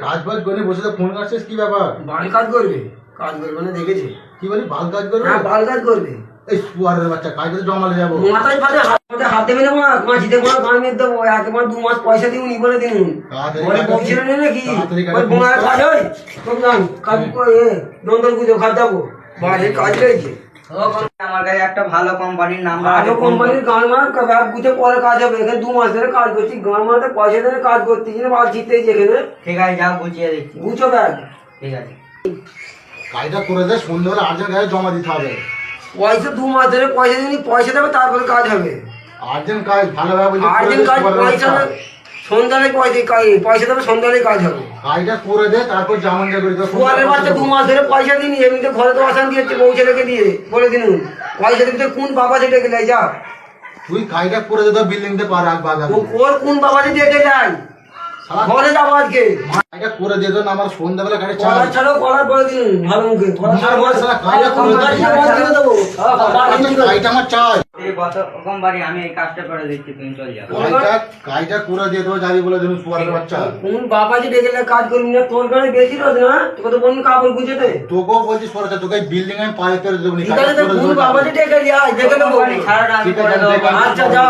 কাজ বাজ করে বসে তো ফোন করছিস, কি ব্যাপার? বাল কাজ করবে, কাজ করবে মানে দেখেছি। কি বলি বাল কাজ করবে? হ্যাঁ বাল কাজ করবে। এই সুয়ারের বাচ্চা কাজ করতে জমালে যাবো। মাথায় ফাটে হাত দেবে না, মা জিতে কোনো গান মেয়ে দেবো, একবার 2 মাস পয়সা দিউনি বলে দিন। বলে বলছিল না নাকি ওই বোনার কাজ হয় তোর গান কাজ করে দন্দল পুজো খাত যাবো বাড়ির কাজ রয়েছে। আমার কাছে একটা ভালো কোম্পানির নাম্বার ভালো কোম্পানির গান মার ব্যাগ গুছে পরে কাজ হবে। এখানে 2 মাস ধরে কাজ করছি, গান মারতে পয়সা ধরে কাজ করছি, বাল জিততেছি এখানে। ঠিক আছে যাও বুঝিয়ে দিচ্ছি। গুছো ব্যাগ। ঠিক আছে কাজটা করে দে, সন্ধ্যাবেলা আর্জেন্ট কাজে জমা দিতে হবে। পয়সা 2 মাস ধরে পয়সা দিবি, পয়সা দেবে তারপরে কাজ হবে। আর্জেন্ট কাজ ভালোভাবে আর্জেন্ট কাজ পয়সা সন্ধ্যালে পয়সা দেবে, সন্ধ্যালে কাজ হবে। কাজটা করে দে, তারপর যেমন যা করি। কুয়ারের বাচ্চা 2 মাস ধরে পয়সা দিনি, এমনিতে ঘরে তো অশান্তি হচ্ছে বউ ছেলেকে দিয়ে বলে দিন। পয়সা দিতে কোন বাবা যে ডেকে যায়? যা তুই কাজটা করে দে, তো বিল্ডিং তে পার রাখ বাগা। ওর কোন বাবা যে ডেকে যায়? ঘরে যাবো আজকে। কাজটা করে দে, তো না আমার সন্ধ্যাবেলা কাজে চাই। কলার ছাড়াও কলার বলে দিন ভালো মুখে। কাজটা করে দে, কাজটা আমার চাই। এই কত কোম্পানি আমি এই কাজটা করে দিচ্ছি, তুমি চল যাও। কাজটা করে দিয়ে তো যাবি বলে তুমি সুয়ারের বাচ্চা। কোন বাবা যে ডেকে যায় কাজ করবি না? তোর ঘরে বেশি রোজ না, তোকে তো বলুন কাপড় গুছে দে। তোকেও বলছি সরকার, তোকে বিল্ডিং আমি পায়ে করে দেবো। ঠিক আছে, কোন বাবা যে ডেকে যায় দেখে নেবো। সারাটা আমি করে দেবো। আচ্ছা যা।